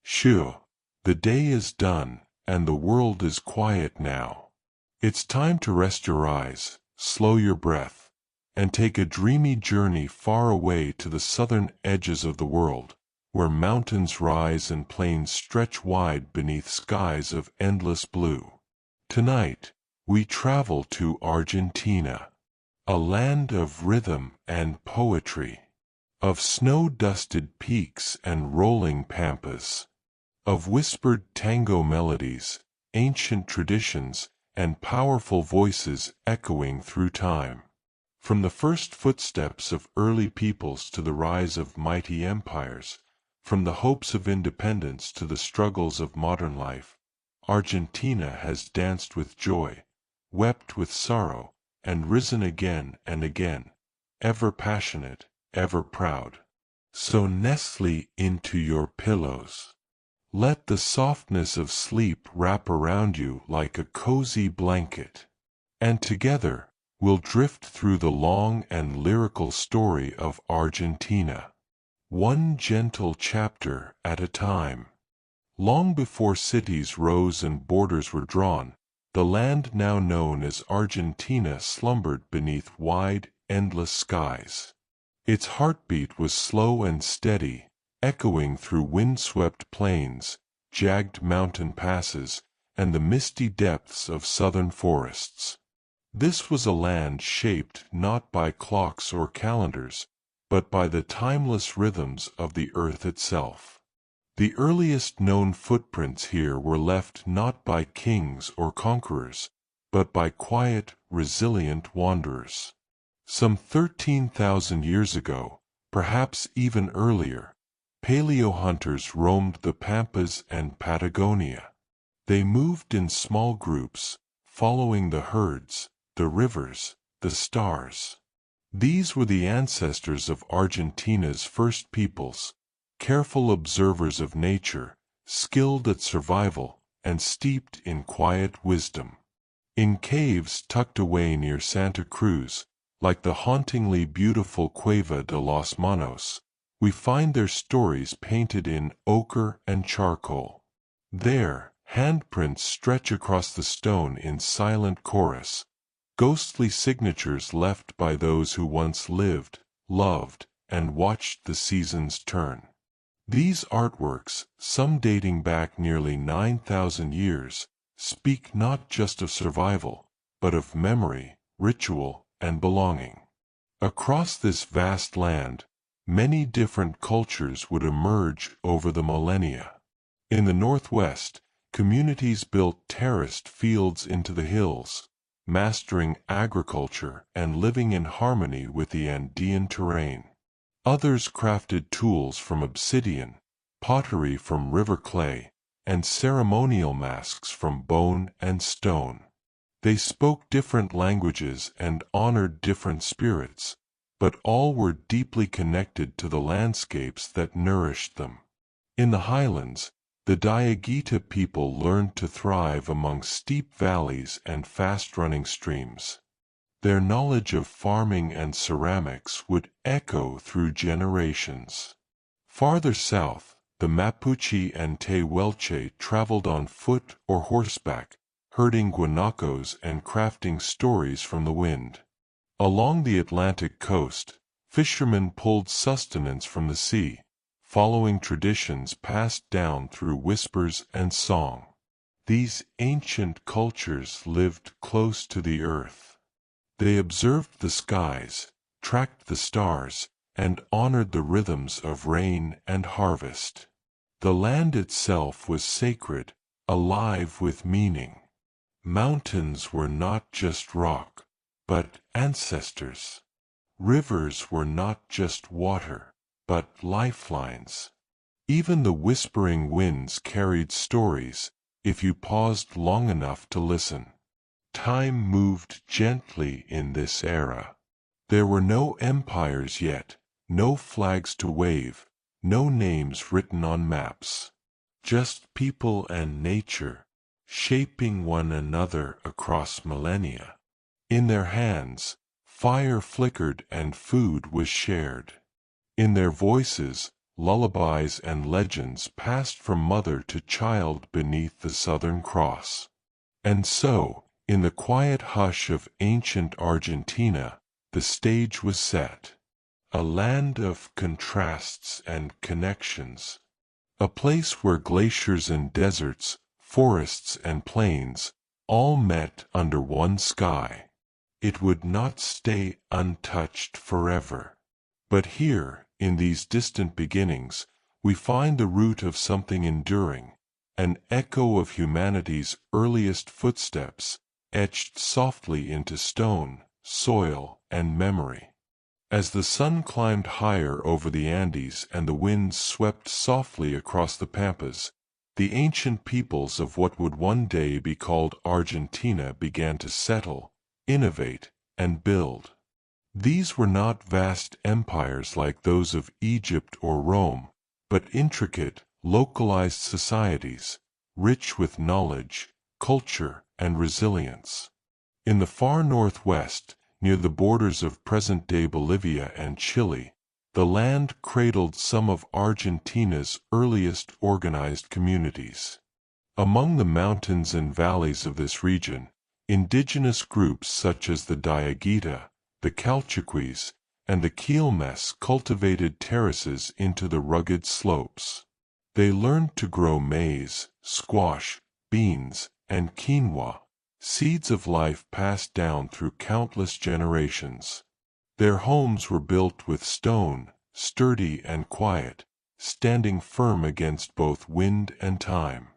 Shoo! The day is done, and the world is quiet now. It's time to rest your eyes, slow your breath, and take a dreamy journey far away to the southern edges of the world, where mountains rise and plains stretch wide beneath skies of endless blue. Tonight, we travel to Argentina, a land of rhythm and poetry, of snow-dusted peaks and rolling pampas, of whispered tango melodies, ancient traditions, and powerful voices echoing through time. From the first footsteps of early peoples to the rise of mighty empires, from the hopes of independence to the struggles of modern life, Argentina has danced with joy, wept with sorrow, and risen again and again, ever passionate, ever proud. So nestle into your pillows. Let the softness of sleep wrap around you like a cozy blanket, and together we'll drift through the long and lyrical story of Argentina, one gentle chapter at a time. Long before cities rose and borders were drawn, the land now known as Argentina slumbered beneath wide, endless skies. Its heartbeat was slow and steady, echoing through windswept plains, jagged mountain passes, and the misty depths of southern forests. This was a land shaped not by clocks or calendars, but by the timeless rhythms of the earth itself. The earliest known footprints here were left not by kings or conquerors, but by quiet, resilient wanderers. Some 13,000 years ago, perhaps even earlier, paleo-hunters roamed the Pampas and Patagonia. They moved in small groups, following the herds, the rivers, the stars. These were the ancestors of Argentina's first peoples, careful observers of nature, skilled at survival, and steeped in quiet wisdom. In caves tucked away near Santa Cruz, like the hauntingly beautiful Cueva de los Manos, we find their stories painted in ochre and charcoal. There, handprints stretch across the stone in silent chorus, ghostly signatures left by those who once lived, loved, and watched the seasons turn. These artworks, some dating back nearly 9,000 years, speak not just of survival, but of memory, ritual, and belonging. Across this vast land, many different cultures would emerge over the millennia. In the northwest, communities built terraced fields into the hills, mastering agriculture and living in harmony with the Andean terrain. Others crafted tools from obsidian, pottery from river clay, and ceremonial masks from bone and stone. They spoke different languages and honored different spirits, but all were deeply connected to the landscapes that nourished them. In the highlands, the Diaguita people learned to thrive among steep valleys and fast-running streams. Their knowledge of farming and ceramics would echo through generations. Farther south, the Mapuche and Tehuelche traveled on foot or horseback, herding guanacos and crafting stories from the wind. Along the Atlantic coast, fishermen pulled sustenance from the sea, following traditions passed down through whispers and song. These ancient cultures lived close to the earth. They observed the skies, tracked the stars, and honored the rhythms of rain and harvest. The land itself was sacred, alive with meaning. Mountains were not just rock, but ancestors. Rivers were not just water, but lifelines. Even the whispering winds carried stories, if you paused long enough to listen. Time moved gently in this era. There were no empires yet, no flags to wave, no names written on maps. Just people and nature, shaping one another across millennia. In their hands, fire flickered and food was shared. In their voices, lullabies and legends passed from mother to child beneath the Southern Cross. And so, in the quiet hush of ancient Argentina, the stage was set. A land of contrasts and connections. A place where glaciers and deserts, forests and plains, all met under one sky. It would not stay untouched forever. But here, in these distant beginnings, we find the root of something enduring, an echo of humanity's earliest footsteps, etched softly into stone, soil, and memory. As the sun climbed higher over the Andes and the winds swept softly across the pampas, the ancient peoples of what would one day be called Argentina began to settle, innovate, and build. These were not vast empires like those of Egypt or Rome, but intricate, localized societies, rich with knowledge, culture, and resilience. In the far northwest, near the borders of present-day Bolivia and Chile, the land cradled some of Argentina's earliest organized communities. Among the mountains and valleys of this region, indigenous groups such as the Diaguita, the Calchaquis, and the Quilmes cultivated terraces into the rugged slopes. They learned to grow maize, squash, beans, and quinoa, seeds of life passed down through countless generations. Their homes were built with stone, sturdy and quiet, standing firm against both wind and time.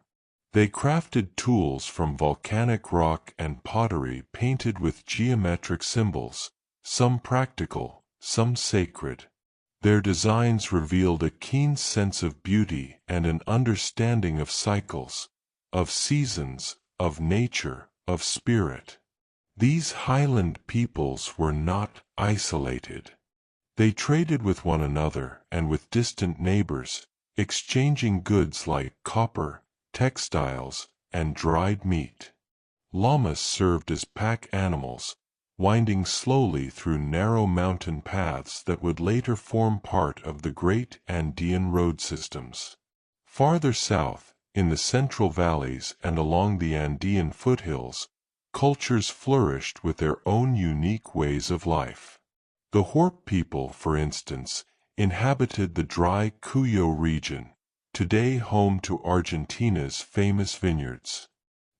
They crafted tools from volcanic rock and pottery painted with geometric symbols, some practical, some sacred. Their designs revealed a keen sense of beauty and an understanding of cycles, of seasons, of nature, of spirit. These highland peoples were not isolated. They traded with one another and with distant neighbors, exchanging goods like copper, textiles, and dried meat. Llamas served as pack animals, winding slowly through narrow mountain paths that would later form part of the great Andean road systems. Farther south, in the central valleys and along the Andean foothills, cultures flourished with their own unique ways of life. The Horp people, for instance, inhabited the dry Cuyo region, today home to Argentina's famous vineyards.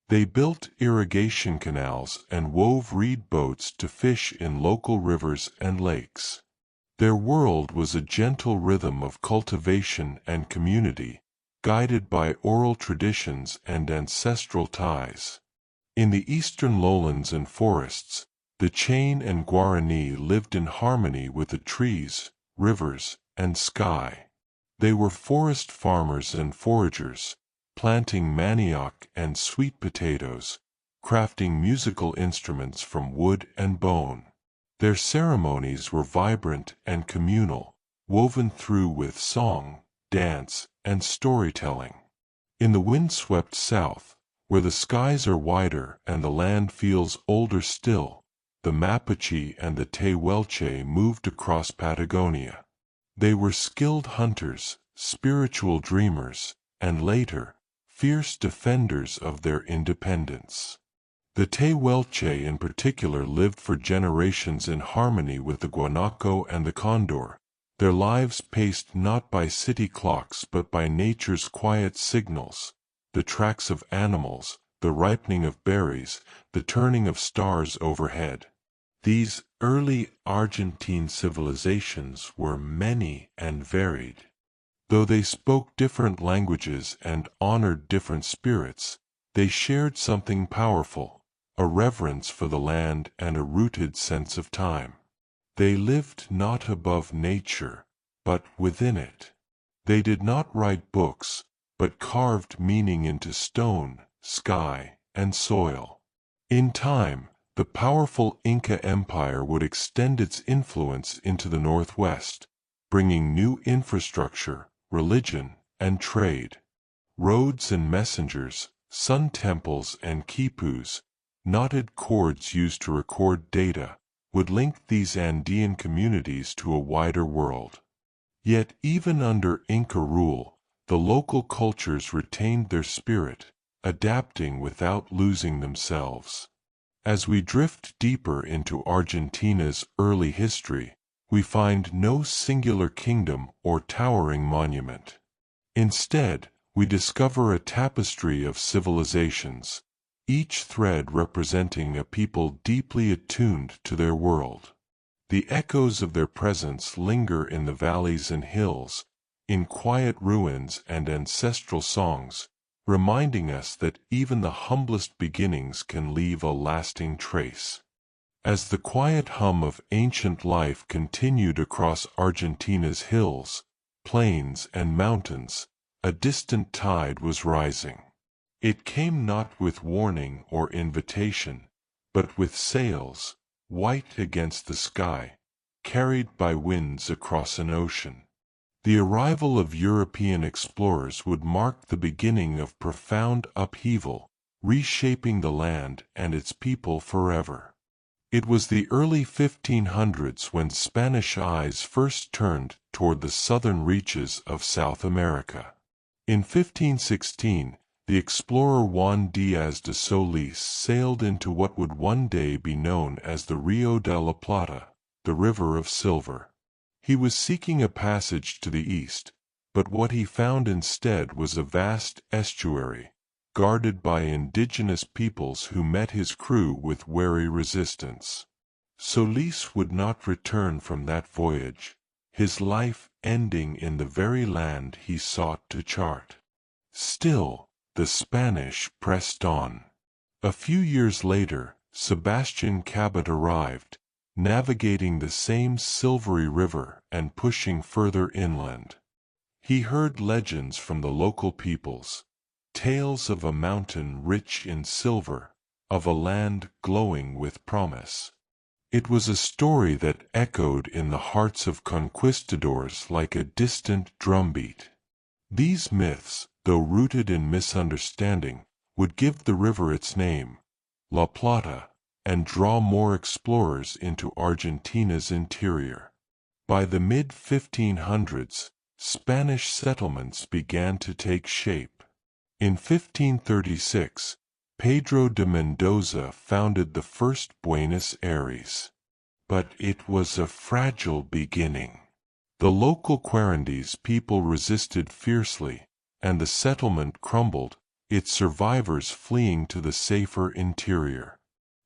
They built irrigation canals and wove reed boats to fish in local rivers and lakes. Their world was a gentle rhythm of cultivation and community, guided by oral traditions and ancestral ties. In the eastern lowlands and forests, the Chain and Guarani lived in harmony with the trees, rivers, and sky. They were forest farmers and foragers, planting manioc and sweet potatoes, crafting musical instruments from wood and bone. Their ceremonies were vibrant and communal, woven through with song, dance, and storytelling. In the windswept south, where the skies are wider and the land feels older still, the Mapuche and the Tehuelche moved across Patagonia. They were skilled hunters, spiritual dreamers, and later, fierce defenders of their independence. The Tehuelche in particular lived for generations in harmony with the guanaco and the condor, their lives paced not by city clocks but by nature's quiet signals, the tracks of animals, the ripening of berries, the turning of stars overhead. These early Argentine civilizations were many and varied. Though they spoke different languages and honored different spirits, they shared something powerful, a reverence for the land and a rooted sense of time. They lived not above nature, but within it. They did not write books, but carved meaning into stone, sky, and soil. In time, the powerful Inca Empire would extend its influence into the northwest, bringing new infrastructure, religion, and trade. Roads and messengers, sun temples and quipus, knotted cords used to record data, would link these Andean communities to a wider world. Yet even under Inca rule, the local cultures retained their spirit, adapting without losing themselves. As we drift deeper into Argentina's early history, we find no singular kingdom or towering monument. Instead, we discover a tapestry of civilizations, each thread representing a people deeply attuned to their world. The echoes of their presence linger in the valleys and hills, in quiet ruins and ancestral songs, reminding us that even the humblest beginnings can leave a lasting trace. As the quiet hum of ancient life continued across Argentina's hills, plains, and mountains, a distant tide was rising. It came not with warning or invitation, but with sails, white against the sky, carried by winds across an ocean. The arrival of European explorers would mark the beginning of profound upheaval, reshaping the land and its people forever. It was the early 1500s when Spanish eyes first turned toward the southern reaches of South America. In 1516, the explorer Juan Díaz de Solís sailed into what would one day be known as the Rio de la Plata, the River of Silver. He was seeking a passage to the east, but what he found instead was a vast estuary, guarded by indigenous peoples who met his crew with wary resistance. Solís would not return from that voyage, his life ending in the very land he sought to chart. Still, the Spanish pressed on. A few years later, Sebastian Cabot arrived, navigating the same silvery river and pushing further inland. He heard legends from the local peoples, tales of a mountain rich in silver, of a land glowing with promise. It was a story that echoed in the hearts of conquistadors like a distant drumbeat. These myths, though rooted in misunderstanding, would give the river its name, La Plata, and draw more explorers into Argentina's interior. By the mid-1500s, Spanish settlements began to take shape. In 1536, Pedro de Mendoza founded the first Buenos Aires. But it was a fragile beginning. The local Querandese people resisted fiercely, and the settlement crumbled, its survivors fleeing to the safer interior.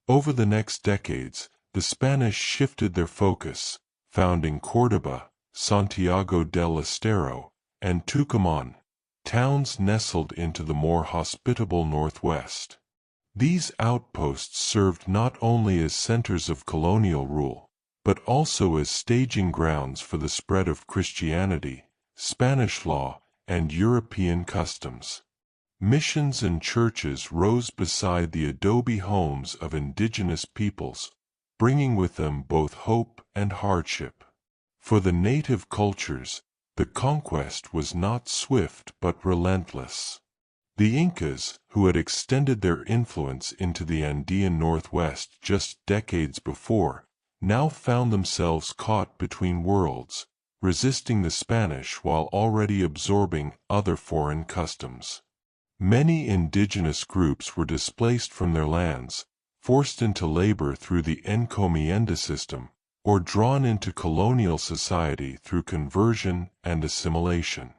Over the next decades, the Spanish shifted their focus, founding Córdoba, Santiago del Estero, and Tucumán, towns nestled into the more hospitable northwest. These outposts served not only as centers of colonial rule, but also as staging grounds for the spread of Christianity, Spanish law, and European customs. Missions and churches rose beside the adobe homes of indigenous peoples, bringing with them both hope and hardship. For the native cultures, the conquest was not swift but relentless. The Incas, who had extended their influence into the Andean Northwest just decades before, now found themselves caught between worlds, resisting the Spanish while already absorbing other foreign customs. Many indigenous groups were displaced from their lands, forced into labor through the encomienda system, or drawn into colonial society through conversion and assimilation.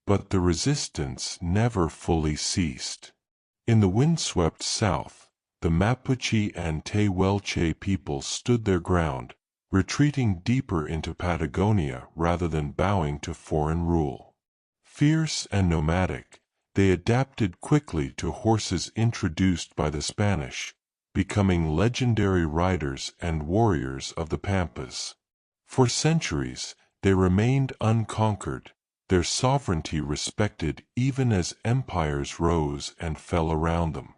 But the resistance never fully ceased. In the windswept south, the Mapuche and Tehuelche peoples stood their ground, retreating deeper into Patagonia rather than bowing to foreign rule. Fierce and nomadic, they adapted quickly to horses introduced by the Spanish, becoming legendary riders and warriors of the pampas. For centuries, they remained unconquered, their sovereignty respected even as empires rose and fell around them.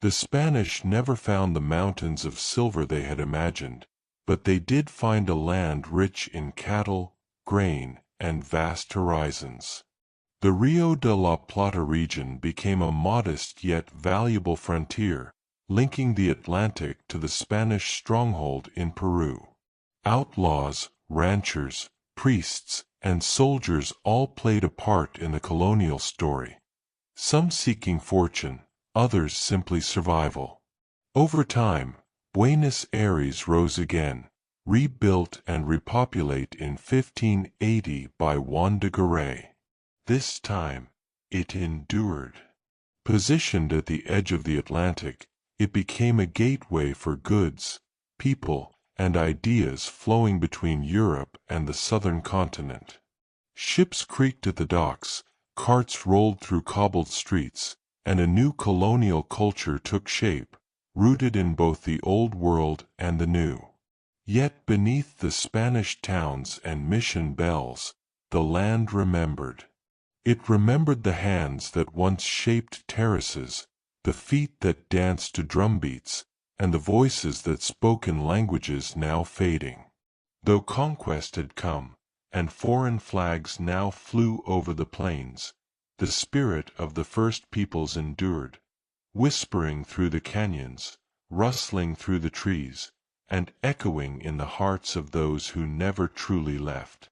The Spanish never found the mountains of silver they had imagined, but they did find a land rich in cattle, grain, and vast horizons. The Rio de la Plata region became a modest yet valuable frontier, linking the Atlantic to the Spanish stronghold in Peru. Outlaws, ranchers, priests, and soldiers all played a part in the colonial story. Some seeking fortune, others simply survival. Over time, Buenos Aires rose again, rebuilt and repopulated in 1580 by Juan de Garay. This time, it endured. Positioned at the edge of the Atlantic, it became a gateway for goods, people, and ideas flowing between Europe and the southern continent. Ships creaked at the docks, carts rolled through cobbled streets, and a new colonial culture took shape, rooted in both the Old World and the New. Yet beneath the Spanish towns and mission bells, the land remembered. It remembered the hands that once shaped terraces, the feet that danced to drumbeats, and the voices that spoke in languages now fading. Though conquest had come, and foreign flags now flew over the plains, the spirit of the first peoples endured, whispering through the canyons, rustling through the trees, and echoing in the hearts of those who never truly left.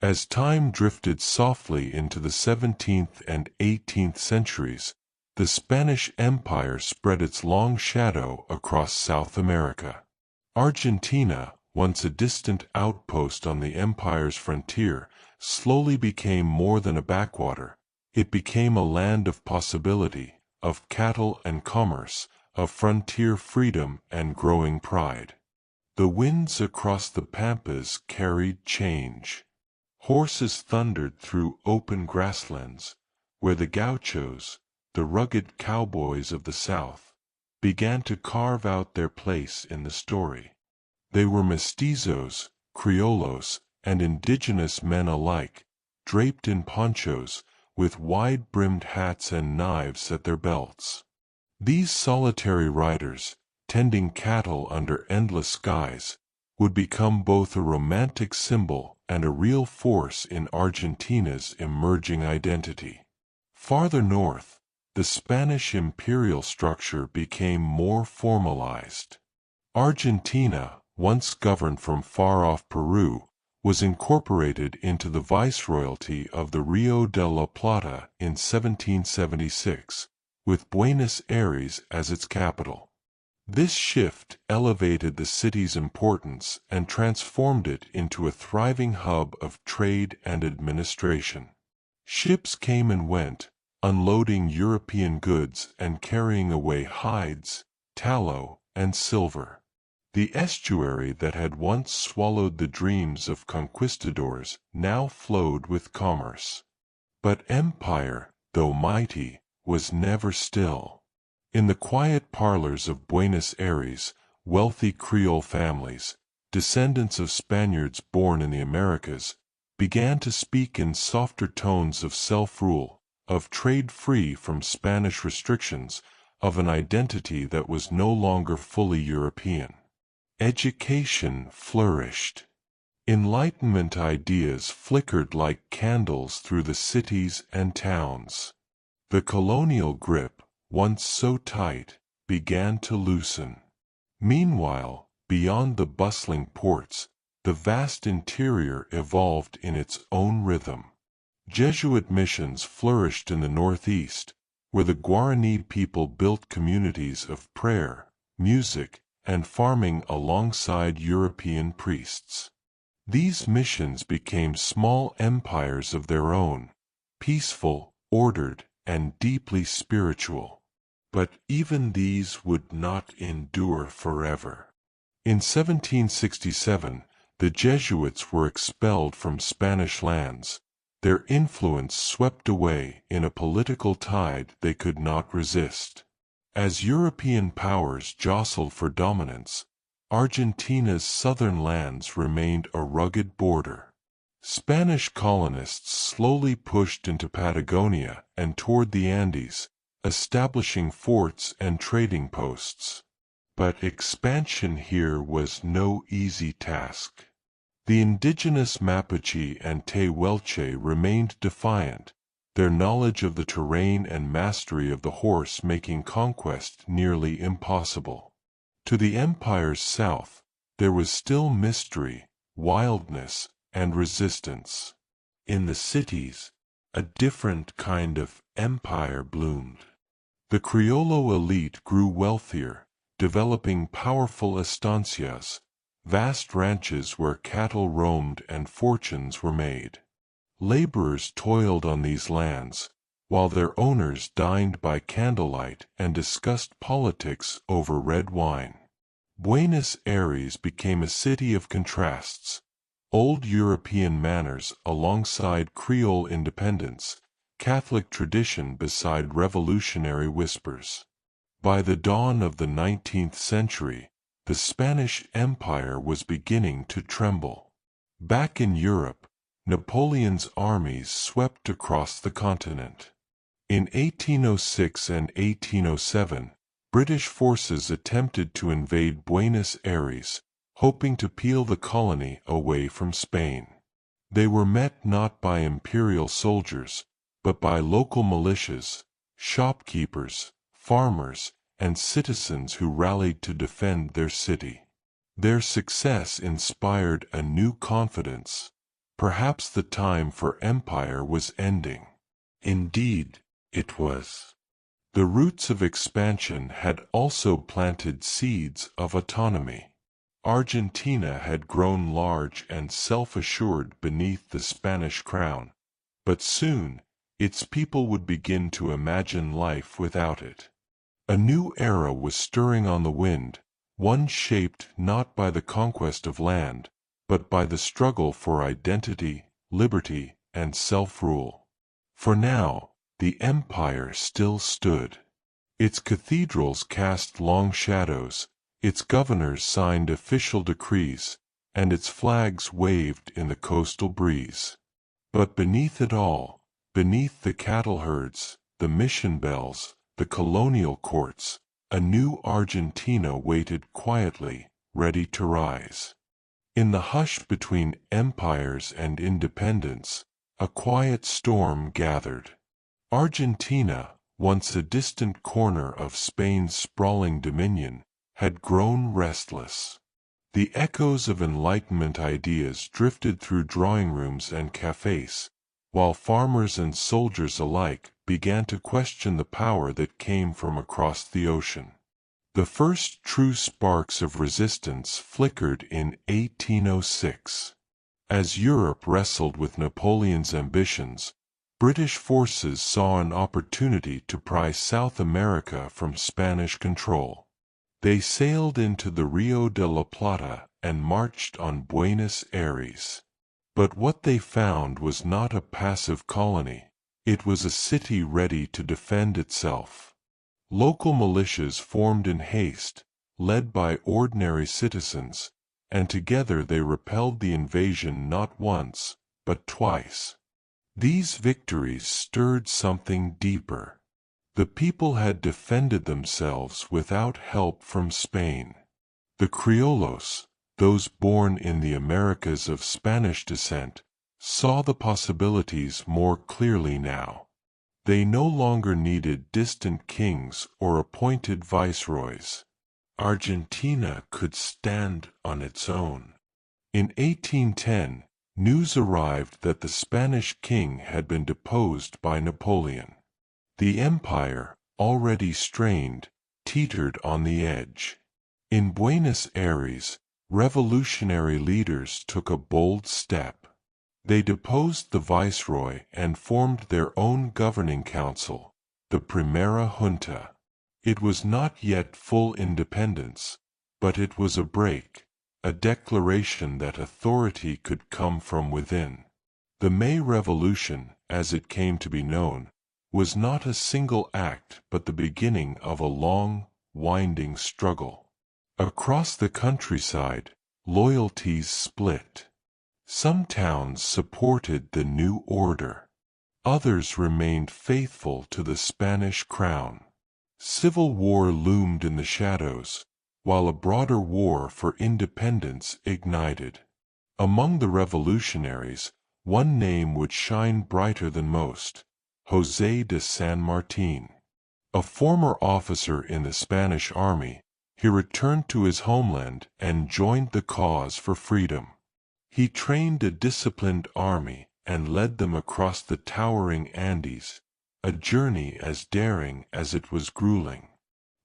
As time drifted softly into the 17th and 18th centuries, the Spanish Empire spread its long shadow across South America. Argentina, once a distant outpost on the empire's frontier, slowly became more than a backwater. It became a land of possibility, of cattle and commerce, of frontier freedom and growing pride. The winds across the pampas carried change. Horses thundered through open grasslands, where the gauchos, the rugged cowboys of the South, began to carve out their place in the story. They were mestizos, criollos, and indigenous men alike, draped in ponchos, with wide-brimmed hats and knives at their belts. These solitary riders, tending cattle under endless skies, would become both a romantic symbol and a real force in Argentina's emerging identity. Farther north, the Spanish imperial structure became more formalized. Argentina, once governed from far-off Peru, was incorporated into the viceroyalty of the Rio de la Plata in 1776, with Buenos Aires as its capital. This shift elevated the city's importance and transformed it into a thriving hub of trade and administration. Ships came and went, unloading European goods and carrying away hides, tallow, and silver. The estuary that had once swallowed the dreams of conquistadors now flowed with commerce. But empire, though mighty, was never still. In the quiet parlors of Buenos Aires, wealthy Creole families, descendants of Spaniards born in the Americas, began to speak in softer tones of self-rule, of trade free from Spanish restrictions, of an identity that was no longer fully European. Education flourished. Enlightenment ideas flickered like candles through the cities and towns. The colonial grip, once so tight, began to loosen. Meanwhile, beyond the bustling ports, the vast interior evolved in its own rhythm. Jesuit missions flourished in the northeast, where the Guarani people built communities of prayer, music, and farming alongside European priests. These missions became small empires of their own, peaceful, ordered, and deeply spiritual. But even these would not endure forever. In 1767, the Jesuits were expelled from Spanish lands, their influence swept away in a political tide they could not resist. As European powers jostled for dominance, Argentina's southern lands remained a rugged border. Spanish colonists slowly pushed into Patagonia and toward the Andes, establishing forts and trading posts. But expansion here was no easy task. The indigenous Mapuche and Tehuelche remained defiant, their knowledge of the terrain and mastery of the horse making conquest nearly impossible. To the empire's south, there was still mystery, wildness, and resistance. In the cities, a different kind of empire bloomed. The Criollo elite grew wealthier, developing powerful estancias, vast ranches where cattle roamed and fortunes were made. Laborers toiled on these lands, while their owners dined by candlelight and discussed politics over red wine. Buenos Aires became a city of contrasts, old European manners alongside Creole independence, Catholic tradition beside revolutionary whispers. By the dawn of the 19th century, the Spanish Empire was beginning to tremble. Back in Europe, Napoleon's armies swept across the continent. In 1806 and 1807, British forces attempted to invade Buenos Aires, hoping to peel the colony away from Spain. They were met not by imperial soldiers, but by local militias, shopkeepers, farmers, and citizens who rallied to defend their city. Their success inspired a new confidence. Perhaps the time for empire was ending. Indeed, it was. The roots of expansion had also planted seeds of autonomy. Argentina had grown large and self-assured beneath the Spanish crown, but soon its people would begin to imagine life without it. A new era was stirring on the wind, one shaped not by the conquest of land, but by the struggle for identity, liberty, and self-rule. For now, the empire still stood. Its cathedrals cast long shadows, its governors signed official decrees, and its flags waved in the coastal breeze. But beneath it all, beneath the cattle herds, the mission bells, the colonial courts, a new Argentina waited quietly, ready to rise. In the hush between empires and independence, a quiet storm gathered. Argentina, once a distant corner of Spain's sprawling dominion, had grown restless. The echoes of Enlightenment ideas drifted through drawing rooms and cafes, while farmers and soldiers alike began to question the power that came from across the ocean. The first true sparks of resistance flickered in 1806. As Europe wrestled with Napoleon's ambitions, British forces saw an opportunity to pry South America from Spanish control. They sailed into the Rio de la Plata and marched on Buenos Aires. But what they found was not a passive colony. It was a city ready to defend itself. Local militias formed in haste, led by ordinary citizens, and together they repelled the invasion not once, but twice. These victories stirred something deeper. The people had defended themselves without help from Spain. The Criollos, those born in the Americas of Spanish descent, saw the possibilities more clearly now. They no longer needed distant kings or appointed viceroys. Argentina could stand on its own. In 1810, news arrived that the Spanish king had been deposed by Napoleon. The empire, already strained, teetered on the edge. In Buenos Aires, revolutionary leaders took a bold step. They deposed the viceroy and formed their own governing council, the Primera Junta. It was not yet full independence, but it was a break, a declaration that authority could come from within. The May Revolution, as it came to be known, was not a single act but the beginning of a long, winding struggle. Across the countryside, loyalties split. Some towns supported the new order. Others remained faithful to the Spanish crown. Civil war loomed in the shadows, while a broader war for independence ignited. Among the revolutionaries, one name would shine brighter than most: José de San Martín. A former officer in the Spanish army, he returned to his homeland and joined the cause for freedom. He trained a disciplined army, and led them across the towering Andes, a journey as daring as it was grueling.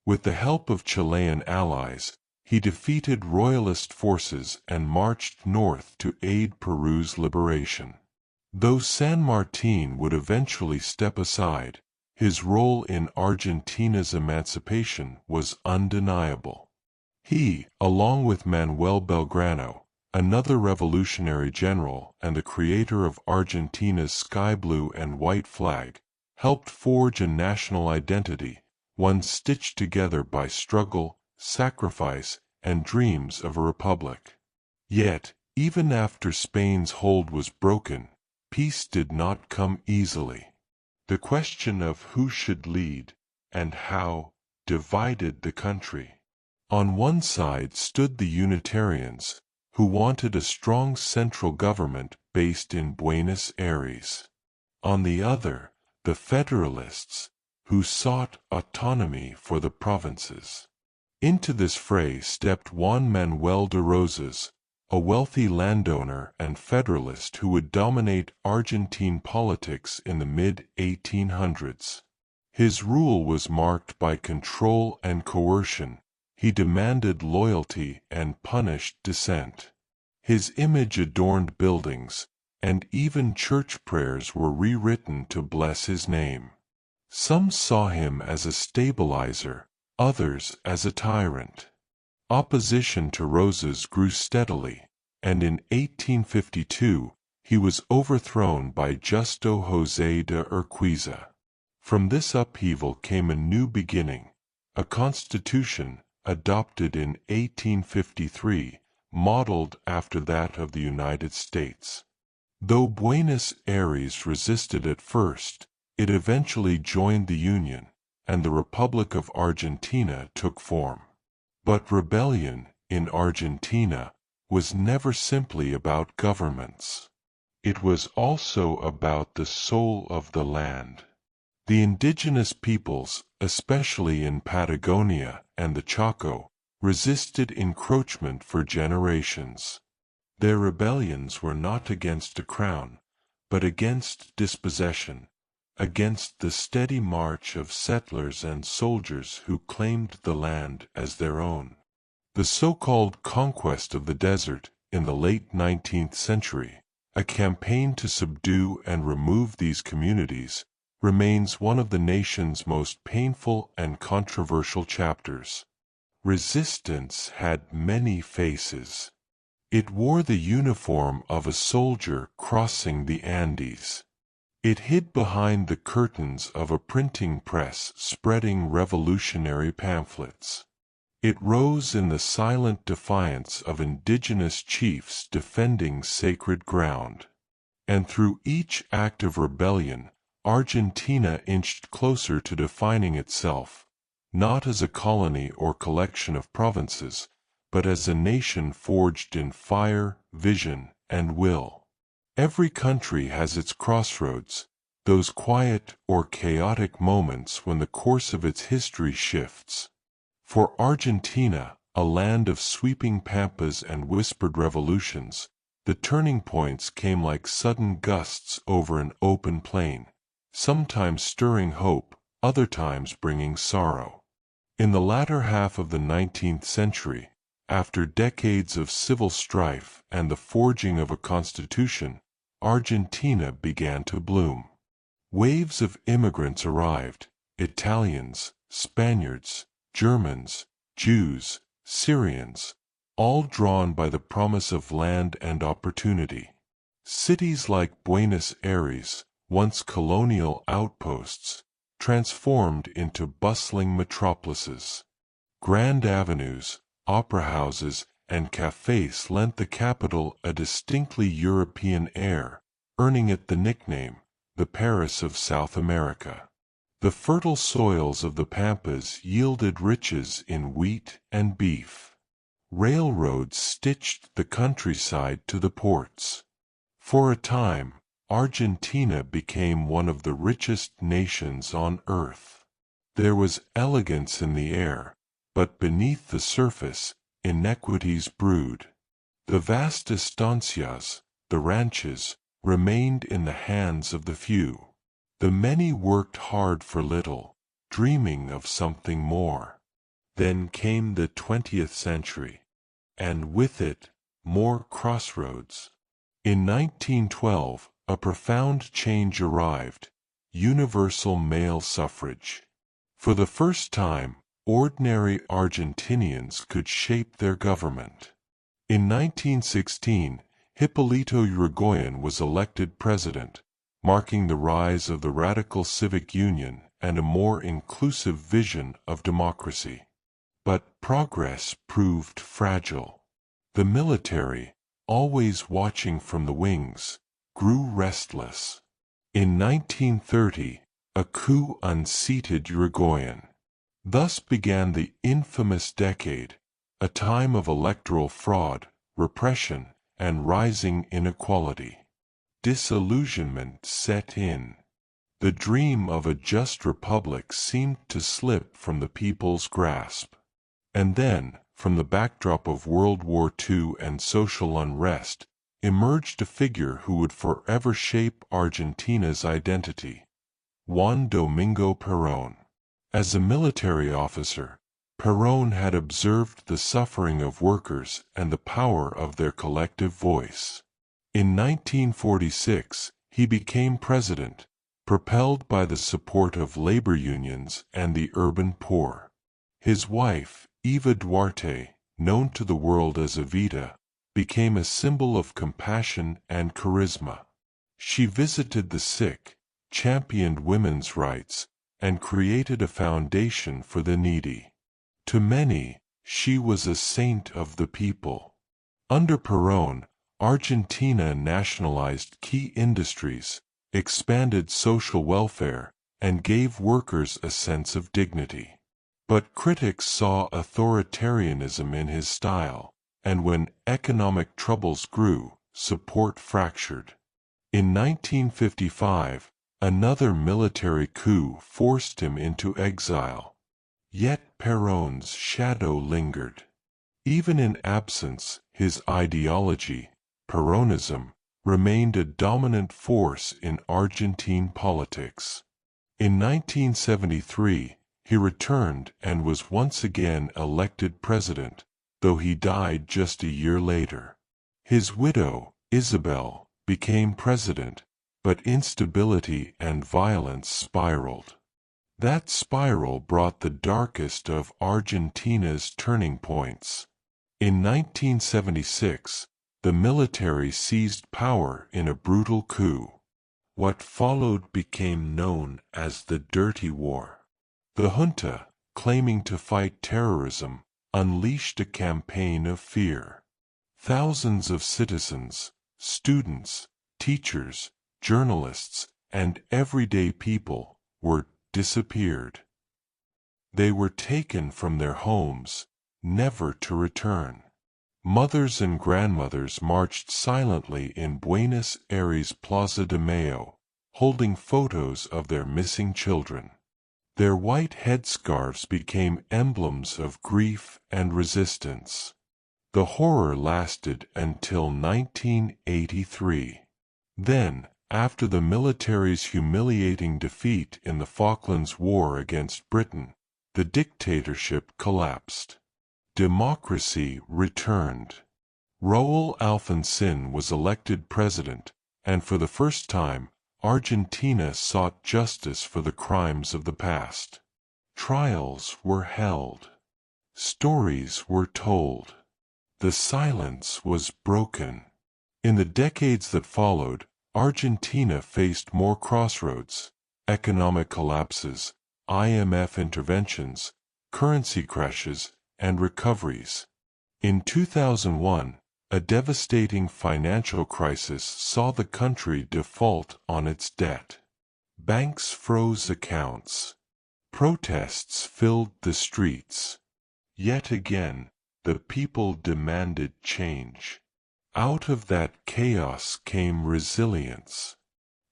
With the help of Chilean allies, he defeated royalist forces and marched north to aid Peru's liberation. Though San Martín would eventually step aside, his role in Argentina's emancipation was undeniable. He, along with Manuel Belgrano, another revolutionary general and the creator of Argentina's sky blue and white flag, helped forge a national identity, one stitched together by struggle, sacrifice, and dreams of a republic. Yet, even after Spain's hold was broken, peace did not come easily. The question of who should lead, and how, divided the country. On one side stood the Unitarians, who wanted a strong central government based in Buenos Aires. On the other, the Federalists, who sought autonomy for the provinces. Into this fray stepped Juan Manuel de Rosas, a wealthy landowner and Federalist who would dominate Argentine politics in the mid-1800s. His rule was marked by control and coercion. He demanded loyalty and punished dissent. His image adorned buildings, and even church prayers were rewritten to bless his name. Some saw him as a stabilizer, others as a tyrant. Opposition to Rosas grew steadily, and in 1852 he was overthrown by Justo José de Urquiza. From this upheaval came a new beginning, a constitution adopted in 1853, modeled after that of the United States. Though Buenos Aires resisted at first, it eventually joined the Union, and the Republic of Argentina took form. But rebellion, in Argentina, was never simply about governments. It was also about the soul of the land. The indigenous peoples, especially in Patagonia and the Chaco, resisted encroachment for generations. Their rebellions were not against a crown, but against dispossession, against the steady march of settlers and soldiers who claimed the land as their own. The so-called conquest of the desert in the late 19th century, a campaign to subdue and remove these communities, remains one of the nation's most painful and controversial chapters. Resistance had many faces. It wore the uniform of a soldier crossing the Andes. It hid behind the curtains of a printing press spreading revolutionary pamphlets. It rose in the silent defiance of indigenous chiefs defending sacred ground. And through each act of rebellion, Argentina inched closer to defining itself, not as a colony or collection of provinces, but as a nation forged in fire, vision, and will. Every country has its crossroads, those quiet or chaotic moments when the course of its history shifts. For Argentina, a land of sweeping pampas and whispered revolutions, the turning points came like sudden gusts over an open plain, sometimes stirring hope, other times bringing sorrow. In the latter half of the 19th century, after decades of civil strife and the forging of a constitution, Argentina began to bloom. Waves of immigrants arrived, Italians, Spaniards, Germans, Jews, Syrians, all drawn by the promise of land and opportunity. Cities like Buenos Aires, once colonial outposts, transformed into bustling metropolises. Grand avenues, opera houses, and cafes lent the capital a distinctly European air, earning it the nickname, the Paris of South America. The fertile soils of the Pampas yielded riches in wheat and beef. Railroads stitched the countryside to the ports. For a time, Argentina became one of the richest nations on earth. There was elegance in the air, but beneath the surface, inequities brewed. The vast estancias, the ranches, remained in the hands of the few. The many worked hard for little, dreaming of something more. Then came the 20th century, and with it, more crossroads. In 1912, a profound change arrived: universal male suffrage. For the first time, ordinary Argentinians could shape their government. In 1916, Hipólito Yrigoyen was elected president, marking the rise of the radical civic union and a more inclusive vision of democracy. But progress proved fragile. The military, always watching from the wings, grew restless. In 1930, a coup unseated Yrigoyen. Thus began the infamous decade, a time of electoral fraud, repression, and rising inequality. Disillusionment set in. The dream of a just republic seemed to slip from the people's grasp. And then, from the backdrop of World War II and social unrest, emerged a figure who would forever shape Argentina's identity: Juan Domingo Perón. As a military officer, Perón had observed the suffering of workers and the power of their collective voice. In 1946, he became president, propelled by the support of labor unions and the urban poor. His wife, Eva Duarte, known to the world as Evita, became a symbol of compassion and charisma. She visited the sick, championed women's rights, and created a foundation for the needy. To many, she was a saint of the people. Under Perón, Argentina nationalized key industries, expanded social welfare, and gave workers a sense of dignity. But critics saw authoritarianism in his style, and when economic troubles grew, support fractured. In 1955, another military coup forced him into exile. Yet Perón's shadow lingered. Even in absence, his ideology, Peronism, remained a dominant force in Argentine politics. In 1973, he returned and was once again elected president, though he died just a year later. His widow, Isabel, became president, but instability and violence spiraled. That spiral brought the darkest of Argentina's turning points. In 1976, the military seized power in a brutal coup. What followed became known as the Dirty War. The junta, claiming to fight terrorism, unleashed a campaign of fear. Thousands of citizens, students, teachers, journalists, and everyday people were disappeared. They were taken from their homes, never to return. Mothers and grandmothers marched silently in Buenos Aires' Plaza de Mayo, holding photos of their missing children. Their white headscarves became emblems of grief and resistance. The horror lasted until 1983. Then, after the military's humiliating defeat in the Falklands War against Britain, the dictatorship collapsed. Democracy returned. Raúl Alfonsín was elected president, and for the first time, Argentina sought justice for the crimes of the past. Trials were held. Stories were told. The silence was broken. In the decades that followed, Argentina faced more crossroads: economic collapses, IMF interventions, currency crashes, and recoveries. In 2001, a devastating financial crisis saw the country default on its debt. Banks froze accounts. Protests filled the streets. Yet again, the people demanded change. Out of that chaos came resilience.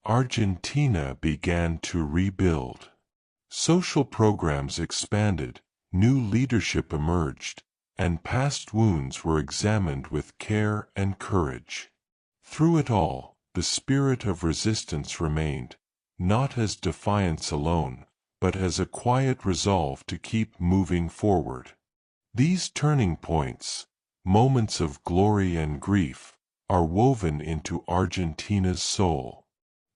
Argentina began to rebuild. Social programs expanded, new leadership emerged, and past wounds were examined with care and courage. Through it all, the spirit of resistance remained, not as defiance alone, but as a quiet resolve to keep moving forward. These turning points, moments of glory and grief, are woven into Argentina's soul.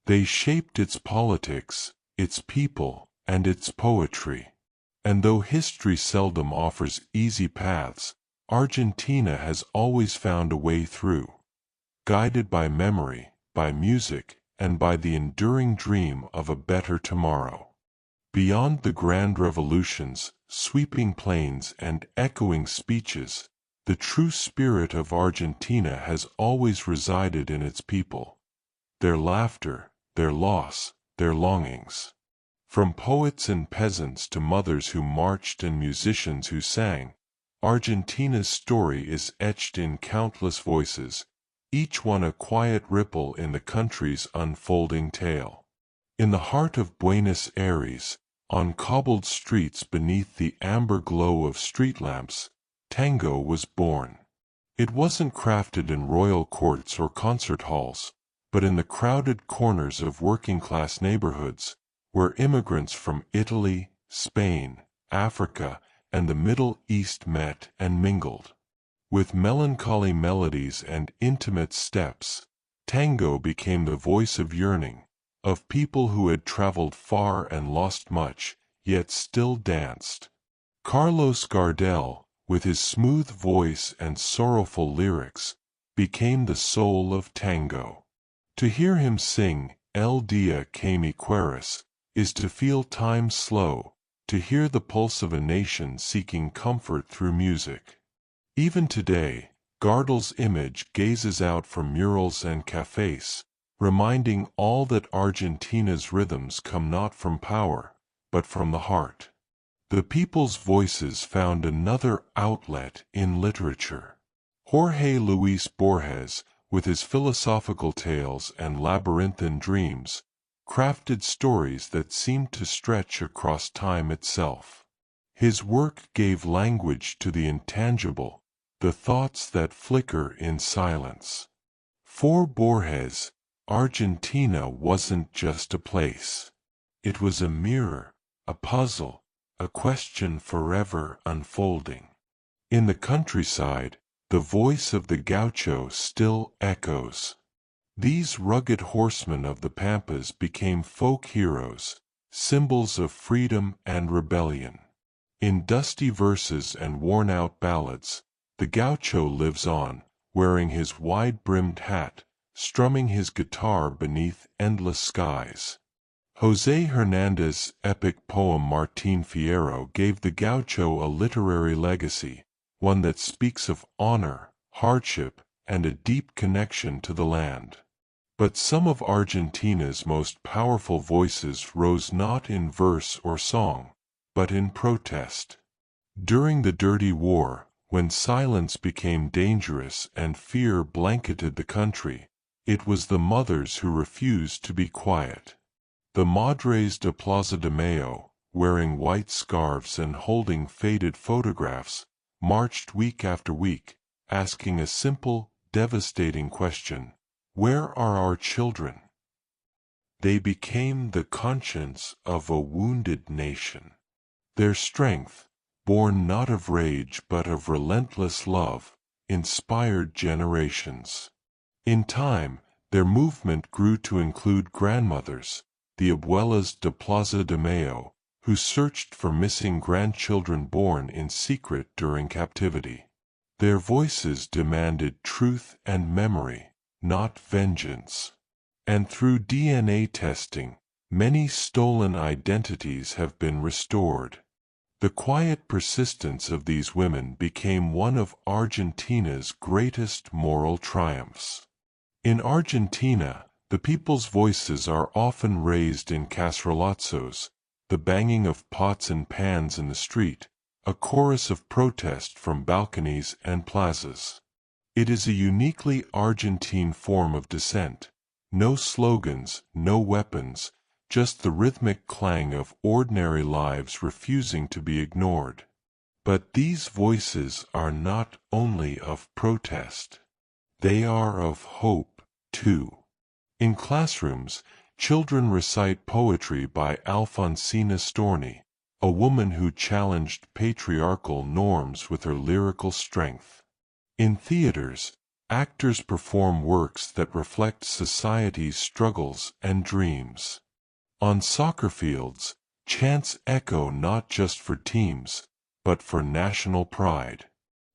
They shaped its politics, its people, and its poetry. And though history seldom offers easy paths, Argentina has always found a way through. Guided by memory, by music, and by the enduring dream of a better tomorrow. Beyond the grand revolutions, sweeping plains, and echoing speeches, the true spirit of Argentina has always resided in its people. Their laughter, their loss, their longings. From poets and peasants to mothers who marched and musicians who sang, Argentina's story is etched in countless voices, each one a quiet ripple in the country's unfolding tale. In the heart of Buenos Aires, on cobbled streets beneath the amber glow of street lamps, tango was born. It wasn't crafted in royal courts or concert halls, but in the crowded corners of working-class neighborhoods, where immigrants from Italy, Spain, Africa, and the Middle East met and mingled. With melancholy melodies and intimate steps, tango became the voice of yearning, of people who had traveled far and lost much, yet still danced. Carlos Gardel, with his smooth voice and sorrowful lyrics, became the soul of tango. To hear him sing, El Dia que me quieres, is to feel time slow, to hear the pulse of a nation seeking comfort through music. Even today, Gardel's image gazes out from murals and cafes, reminding all that Argentina's rhythms come not from power, but from the heart. The people's voices found another outlet in literature. Jorge Luis Borges, with his philosophical tales and labyrinthine dreams, crafted stories that seemed to stretch across time itself. His work gave language to the intangible, the thoughts that flicker in silence. For Borges, Argentina wasn't just a place. It was a mirror, a puzzle, a question forever unfolding. In the countryside, the voice of the gaucho still echoes. These rugged horsemen of the pampas became folk heroes, symbols of freedom and rebellion. In dusty verses and worn-out ballads, the gaucho lives on, wearing his wide-brimmed hat, strumming his guitar beneath endless skies. José Hernandez's epic poem Martín Fierro gave the gaucho a literary legacy, one that speaks of honor, hardship, and a deep connection to the land. But some of Argentina's most powerful voices rose not in verse or song, but in protest. During the Dirty War, when silence became dangerous and fear blanketed the country, it was the mothers who refused to be quiet. The Madres de Plaza de Mayo, wearing white scarves and holding faded photographs, marched week after week, asking a simple, devastating question: where are our children? They became the conscience of a wounded nation. Their strength, born not of rage but of relentless love, inspired generations. In time, their movement grew to include grandmothers, the abuelas de Plaza de Mayo, who searched for missing grandchildren born in secret during captivity. Their voices demanded truth and memory, not vengeance. And through DNA testing, many stolen identities have been restored. The quiet persistence of these women became one of Argentina's greatest moral triumphs. In Argentina, the people's voices are often raised in cacerolazos, the banging of pots and pans in the street, a chorus of protest from balconies and plazas. It is a uniquely Argentine form of dissent. No slogans, no weapons, just the rhythmic clang of ordinary lives refusing to be ignored. But these voices are not only of protest. They are of hope, too. In classrooms, children recite poetry by Alfonsina Storni, a woman who challenged patriarchal norms with her lyrical strength. In theaters, actors perform works that reflect society's struggles and dreams. On soccer fields, chants echo not just for teams, but for national pride.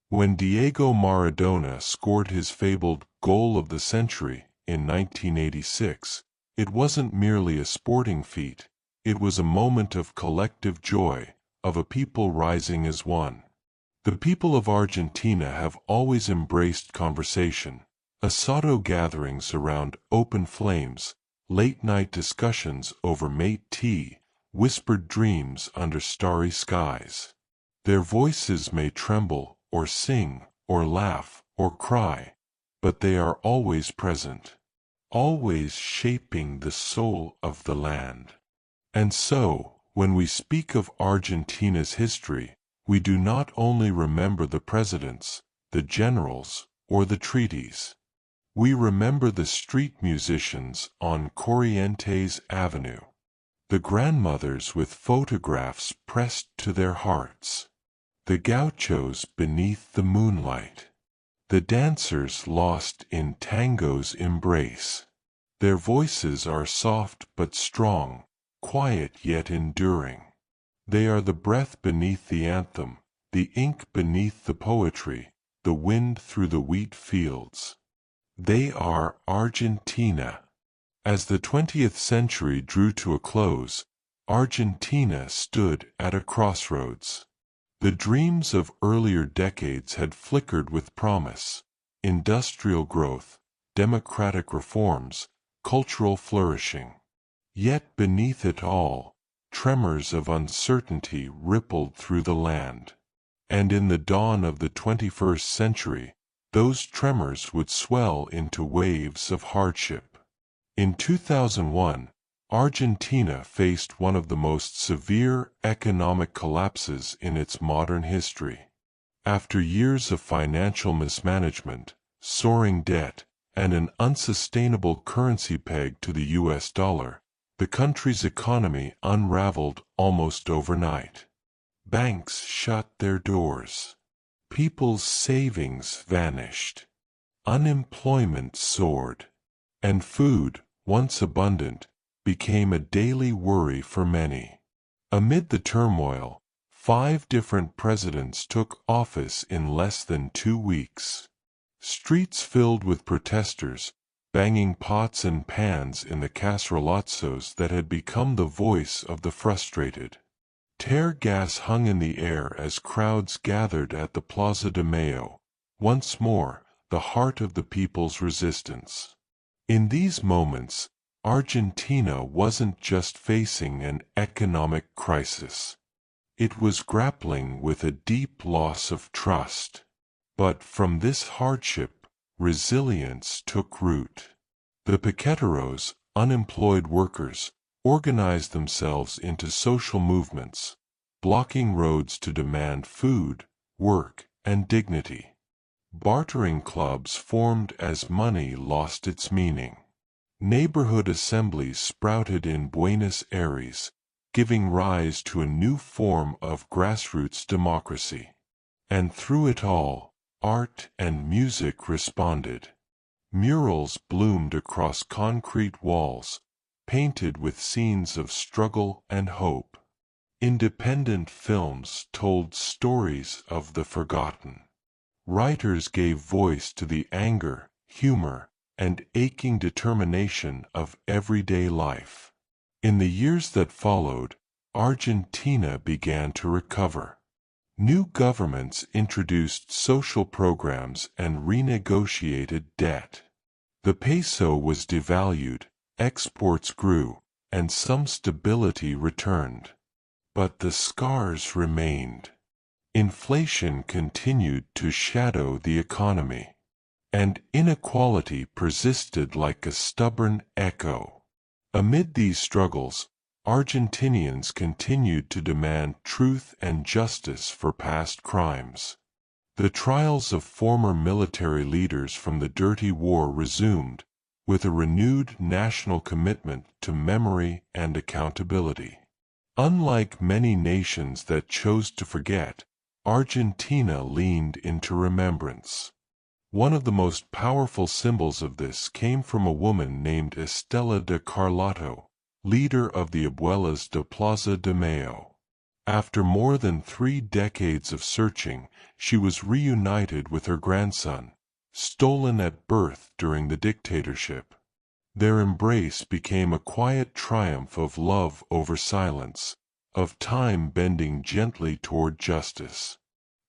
When Diego Maradona scored his fabled goal of the century in 1986, it wasn't merely a sporting feat, it was a moment of collective joy, of a people rising as one. The people of Argentina have always embraced conversation, asado gatherings around open flames, late-night discussions over mate tea, whispered dreams under starry skies. Their voices may tremble, or sing, or laugh, or cry, but they are always present, always shaping the soul of the land. And so, when we speak of Argentina's history, we do not only remember the presidents, the generals, or the treaties. We remember the street musicians on Corrientes Avenue, the grandmothers with photographs pressed to their hearts, the gauchos beneath the moonlight, the dancers lost in tango's embrace. Their voices are soft but strong, quiet yet enduring. They are the breath beneath the anthem, the ink beneath the poetry, the wind through the wheat fields. They are Argentina. As the 20th century drew to a close, Argentina stood at a crossroads. The dreams of earlier decades had flickered with promise: industrial growth, democratic reforms, cultural flourishing. Yet beneath it all, tremors of uncertainty rippled through the land. And in the dawn of the 21st century, those tremors would swell into waves of hardship. In 2001, Argentina faced one of the most severe economic collapses in its modern history. After years of financial mismanagement, soaring debt, and an unsustainable currency peg to the US dollar, the country's economy unraveled almost overnight. Banks shut their doors. People's savings vanished. Unemployment soared. And food, once abundant, became a daily worry for many. Amid the turmoil, 5 different presidents took office in less than 2 weeks. Streets filled with protesters, banging pots and pans in the cacerolazos that had become the voice of the frustrated. Tear gas hung in the air as crowds gathered at the Plaza de Mayo, once more, the heart of the people's resistance. In these moments, Argentina wasn't just facing an economic crisis. It was grappling with a deep loss of trust. But from this hardship, resilience took root. The piqueteros, unemployed workers, organized themselves into social movements, blocking roads to demand food, work, and dignity. Bartering clubs formed as money lost its meaning. Neighborhood assemblies sprouted in Buenos Aires, giving rise to a new form of grassroots democracy. And through it all, art and music responded. Murals bloomed across concrete walls, painted with scenes of struggle and hope. Independent films told stories of the forgotten. Writers gave voice to the anger, humor, and aching determination of everyday life. In the years that followed, Argentina began to recover. New governments introduced social programs and renegotiated debt. The peso was devalued, exports grew, and some stability returned. But the scars remained. Inflation continued to shadow the economy, and inequality persisted like a stubborn echo. Amid these struggles, Argentinians continued to demand truth and justice for past crimes. The trials of former military leaders from the Dirty War resumed, with a renewed national commitment to memory and accountability. Unlike many nations that chose to forget, Argentina leaned into remembrance. One of the most powerful symbols of this came from a woman named Estela de Carlotto, leader of the Abuelas de Plaza de Mayo. After more than 3 decades of searching, she was reunited with her grandson, stolen at birth during the dictatorship. Their embrace became a quiet triumph of love over silence, of time bending gently toward justice.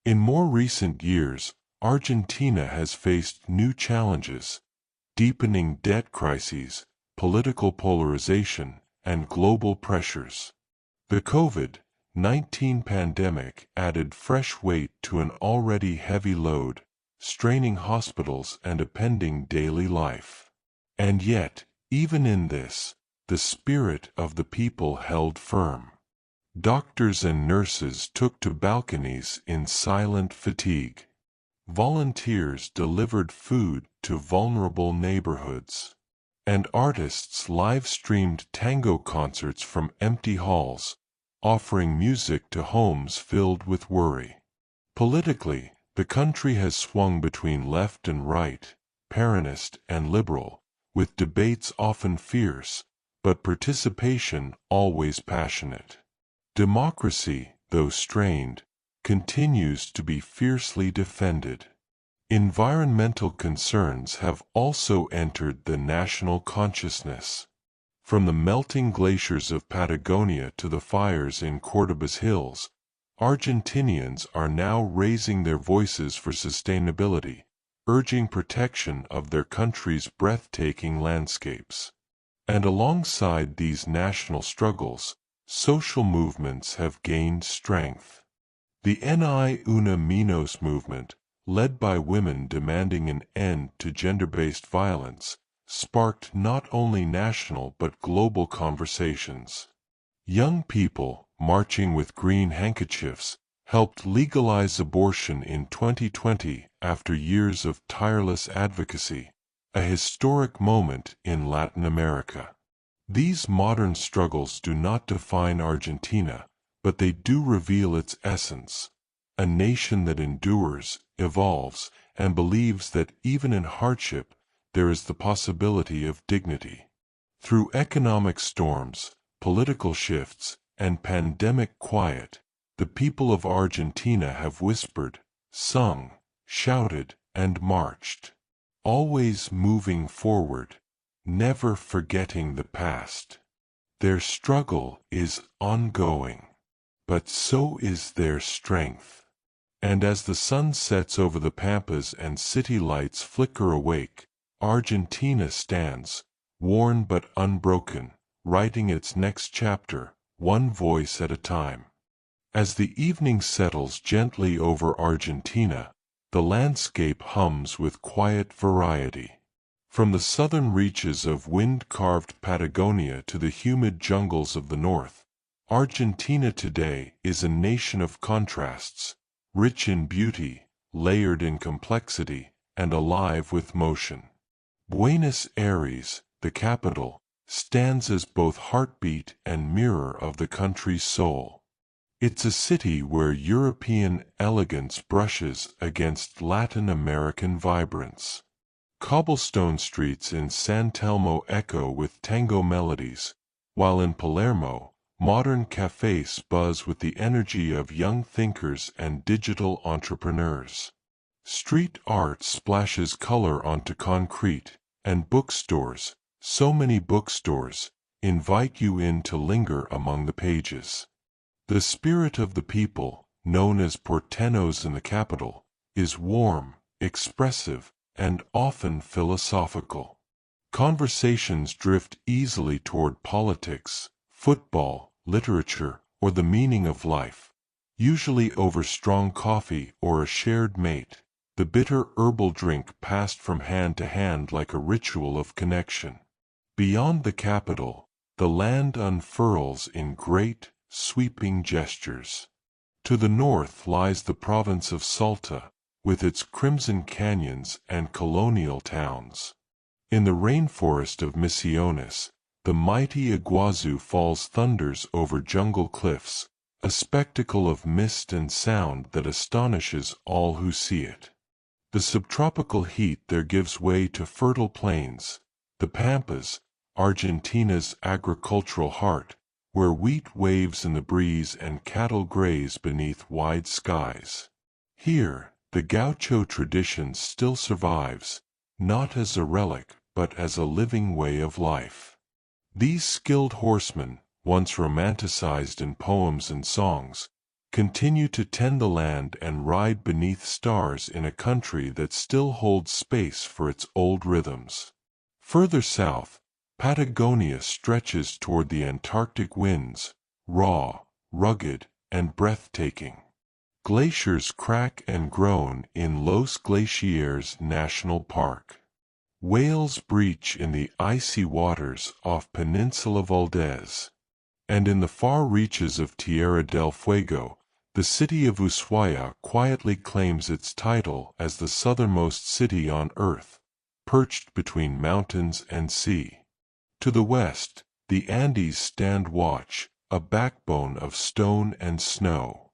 In more recent years, Argentina has faced new challenges: deepening debt crises, political polarization, and global pressures. The COVID-19 pandemic added fresh weight to an already heavy load, straining hospitals and upending daily life. And yet, even in this, the spirit of the people held firm. Doctors and nurses took to balconies in silent fatigue. Volunteers delivered food to vulnerable neighborhoods. And artists live-streamed tango concerts from empty halls, offering music to homes filled with worry. Politically, the country has swung between left and right, Peronist and liberal, with debates often fierce, but participation always passionate. Democracy, though strained, continues to be fiercely defended. Environmental concerns have also entered the national consciousness. From the melting glaciers of Patagonia to the fires in Córdoba's hills, Argentinians are now raising their voices for sustainability, urging protection of their country's breathtaking landscapes. And alongside these national struggles, social movements have gained strength. The Ni Una Menos movement, led by women demanding an end to gender-based violence, sparked not only national but global conversations. Young people, marching with green handkerchiefs, helped legalize abortion in 2020 after years of tireless advocacy, a historic moment in Latin America. These modern struggles do not define Argentina, but they do reveal its essence: a nation that endures, evolves, and believes that even in hardship, there is the possibility of dignity. Through economic storms, political shifts, and pandemic quiet, the people of Argentina have whispered, sung, shouted, and marched, always moving forward, never forgetting the past. Their struggle is ongoing, but so is their strength. And as the sun sets over the pampas and city lights flicker awake, Argentina stands, worn but unbroken, writing its next chapter, one voice at a time. As the evening settles gently over Argentina, the landscape hums with quiet variety. From the southern reaches of wind-carved Patagonia to the humid jungles of the north, Argentina today is a nation of contrasts, rich in beauty, layered in complexity, and alive with motion. Buenos Aires, the capital, stands as both heartbeat and mirror of the country's soul. It's a city where European elegance brushes against Latin American vibrance. Cobblestone streets in San Telmo echo with tango melodies, while in Palermo, modern cafes buzz with the energy of young thinkers and digital entrepreneurs. Street art splashes color onto concrete, and bookstores, so many bookstores, invite you in to linger among the pages. The spirit of the people, known as porteños in the capital, is warm, expressive, and often philosophical. Conversations drift easily toward politics, football, literature, or the meaning of life, usually over strong coffee or a shared mate, the bitter herbal drink passed from hand to hand like a ritual of connection. Beyond the capital, the land unfurls in great, sweeping gestures. To the north lies the province of Salta, with its crimson canyons and colonial towns. In the rainforest of Misiones, the mighty iguazu falls thunders over jungle cliffs, a spectacle of mist and sound that astonishes all who see it. The subtropical heat there gives way to fertile plains, the pampas, Argentina's agricultural heart, where wheat waves in the breeze and cattle graze beneath wide skies. Here, the gaucho tradition still survives, not as a relic, but as a living way of life. These skilled horsemen, once romanticized in poems and songs, continue to tend the land and ride beneath stars in a country that still holds space for its old rhythms. Further south, Patagonia stretches toward the Antarctic winds, raw, rugged, and breathtaking. Glaciers crack and groan in Los Glaciares National Park. Whales breach in the icy waters off Peninsula Valdez. And in the far reaches of Tierra del Fuego, the city of Ushuaia quietly claims its title as the southernmost city on earth, perched between mountains and sea. To the west, the Andes stand watch, a backbone of stone and snow.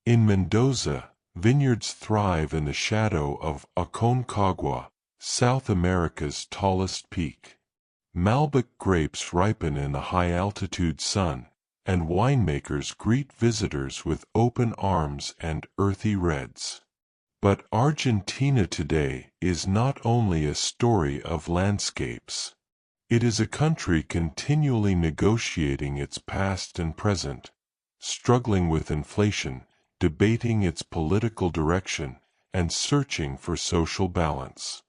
In Mendoza, vineyards thrive in the shadow of Aconcagua, South America's tallest peak. Malbec grapes ripen in the high-altitude sun, and winemakers greet visitors with open arms and earthy reds. But Argentina today is not only a story of landscapes. It is a country continually negotiating its past and present, struggling with inflation, debating its political direction, and searching for social balance.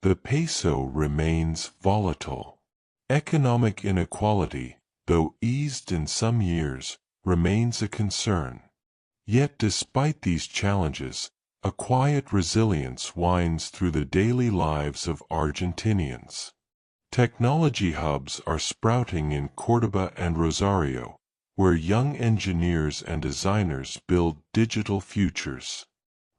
The peso remains volatile. Economic inequality, though eased in some years, remains a concern. Yet despite these challenges, a quiet resilience winds through the daily lives of Argentinians. Technology hubs are sprouting in Córdoba and Rosario, where young engineers and designers build digital futures.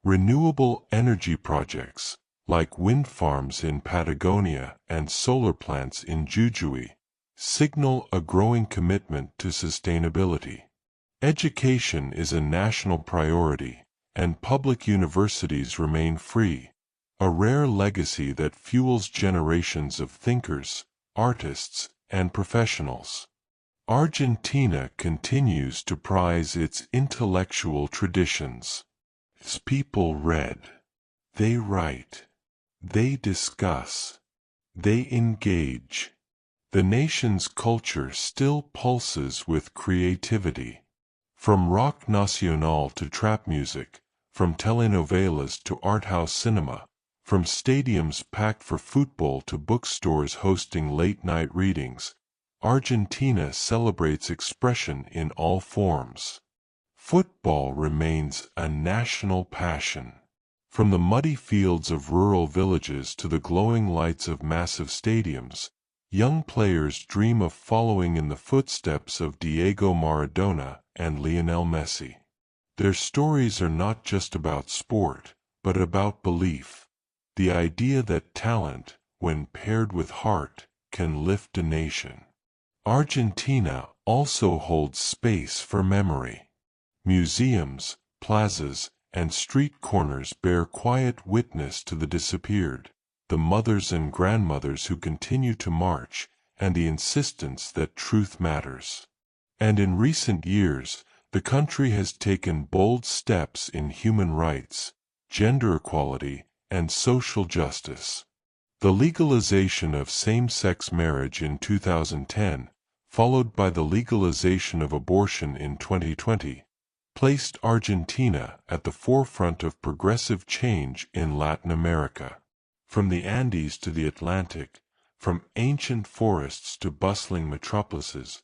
Renewable energy projects, like wind farms in Patagonia and solar plants in Jujuy, signal a growing commitment to sustainability. Education is a national priority, and public universities remain free, a rare legacy that fuels generations of thinkers, artists, and professionals. Argentina continues to prize its intellectual traditions. Its people read. They write. They discuss. They engage. The nation's culture still pulses with creativity. From rock nacional to trap music, from telenovelas to art house cinema, from stadiums packed for football to bookstores hosting late-night readings, Argentina celebrates expression in all forms. Football remains a national passion. From the muddy fields of rural villages to the glowing lights of massive stadiums, young players dream of following in the footsteps of Diego Maradona and Lionel Messi. Their stories are not just about sport, but about belief. The idea that talent, when paired with heart, can lift a nation. Argentina also holds space for memory. Museums, plazas, and street corners bear quiet witness to the disappeared, the mothers and grandmothers who continue to march, and the insistence that truth matters. And in recent years, the country has taken bold steps in human rights, gender equality, and social justice. The legalization of same-sex marriage in 2010, followed by the legalization of abortion in 2020, placed Argentina at the forefront of progressive change in Latin America. From the Andes to the Atlantic, from ancient forests to bustling metropolises,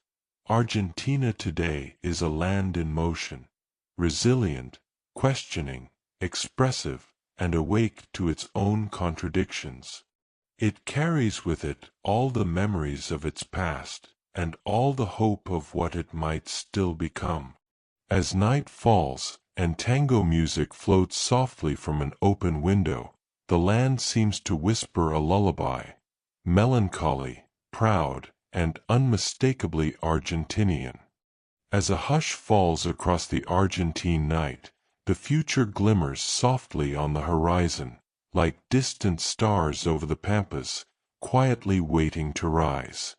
Argentina today is a land in motion, resilient, questioning, expressive, and awake to its own contradictions. It carries with it all the memories of its past, and all the hope of what it might still become. As night falls, and tango music floats softly from an open window, the land seems to whisper a lullaby. melancholy, proud, and unmistakably Argentinian. As a hush falls across the Argentine night, the future glimmers softly on the horizon, like distant stars over the pampas, quietly waiting to rise.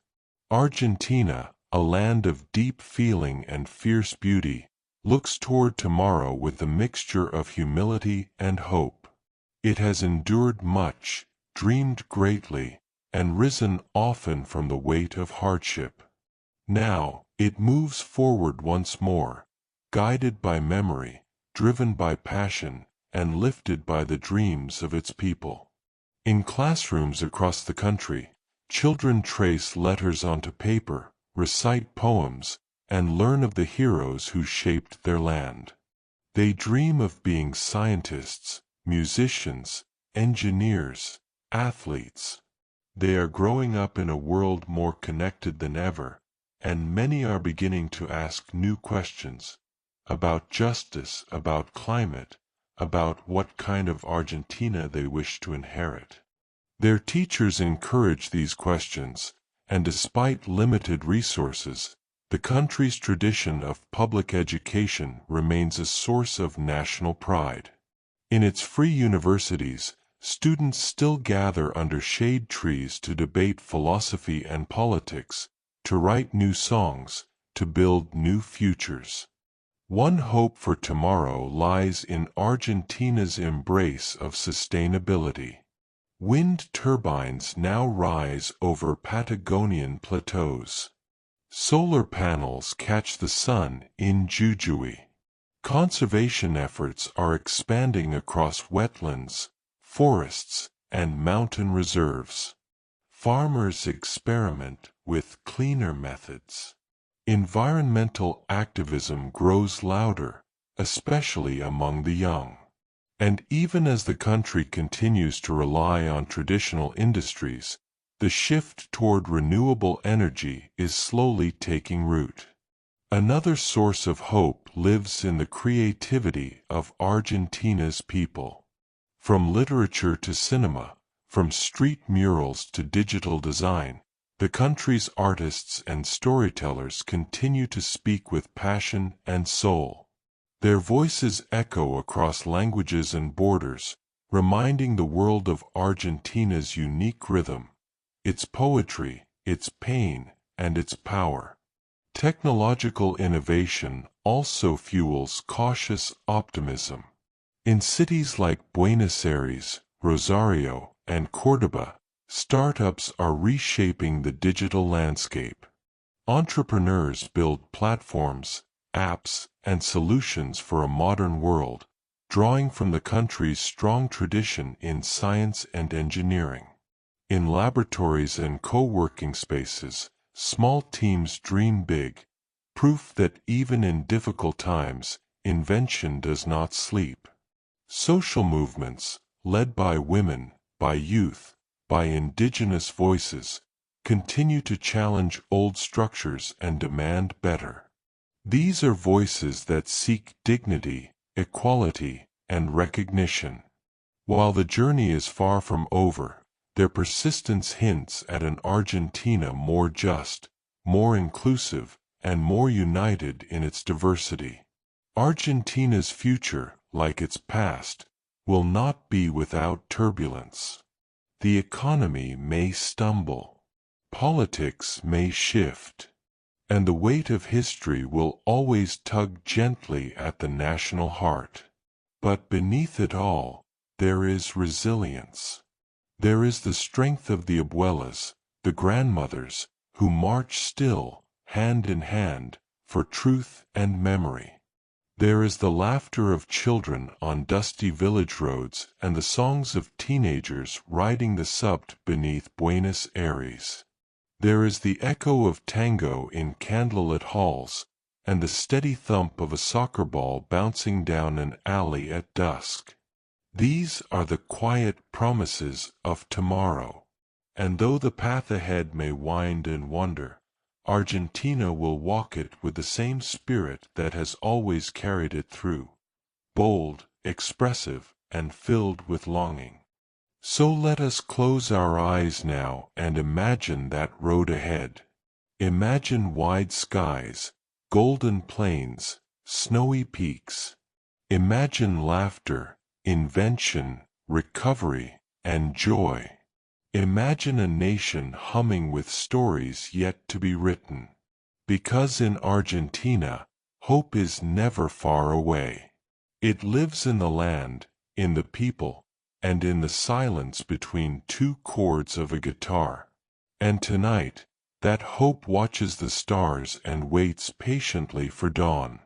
Argentina, a land of deep feeling and fierce beauty, looks toward tomorrow with a mixture of humility and hope. It has endured much, dreamed greatly, and risen often from the weight of hardship. Now, it moves forward once more, guided by memory, driven by passion, and lifted by the dreams of its people. In classrooms across the country, children trace letters onto paper, recite poems, and learn of the heroes who shaped their land. They dream of being scientists, musicians, engineers, athletes. They are growing up in a world more connected than ever, and many are beginning to ask new questions about justice, about climate, about what kind of Argentina they wish to inherit. Their teachers encourage these questions, and despite limited resources, the country's tradition of public education remains a source of national pride. In its free universities, students still gather under shade trees to debate philosophy and politics, to write new songs, to build new futures. One hope for tomorrow lies in Argentina's embrace of sustainability. Wind turbines now rise over Patagonian plateaus. Solar panels catch the sun in Jujuy. Conservation efforts are expanding across wetlands, forests, and mountain reserves. Farmers experiment with cleaner methods. Environmental activism grows louder, especially among the young. And even as the country continues to rely on traditional industries, the shift toward renewable energy is slowly taking root. Another source of hope lives in the creativity of Argentina's people. From literature to cinema, from street murals to digital design, the country's artists and storytellers continue to speak with passion and soul. Their voices echo across languages and borders, reminding the world of Argentina's unique rhythm, its poetry, its pain, and its power. Technological innovation also fuels cautious optimism. In cities like Buenos Aires, Rosario, and Córdoba, startups are reshaping the digital landscape. Entrepreneurs build platforms, apps, and solutions for a modern world, drawing from the country's strong tradition in science and engineering. In laboratories and co-working spaces, small teams dream big, proof that even in difficult times, invention does not sleep. Social movements, led by women, by youth, by indigenous voices, continue to challenge old structures and demand better. These are voices that seek dignity, equality, and recognition. While the journey is far from over, their persistence hints at an Argentina more just, more inclusive, and more united in its diversity. Argentina's future, like its past, will not be without turbulence. The economy may stumble. Politics may shift. And the weight of history will always tug gently at the national heart. But beneath it all, there is resilience. There is the strength of the abuelas, the grandmothers, who march still, hand in hand, for truth and memory. There is the laughter of children on dusty village roads and the songs of teenagers riding the subte beneath Buenos Aires. There is the echo of tango in candlelit halls, and the steady thump of a soccer ball bouncing down an alley at dusk. These are the quiet promises of tomorrow. And though the path ahead may wind and wander, Argentina will walk it with the same spirit that has always carried it through, bold, expressive, and filled with longing. So let us close our eyes now and imagine that road ahead. Imagine wide skies, golden plains, snowy peaks. Imagine laughter, invention, recovery, and joy. Imagine a nation humming with stories yet to be written. Because in Argentina, hope is never far away. It lives in the land, in the people, and in the silence between two chords of a guitar. And tonight, that hope watches the stars and waits patiently for dawn.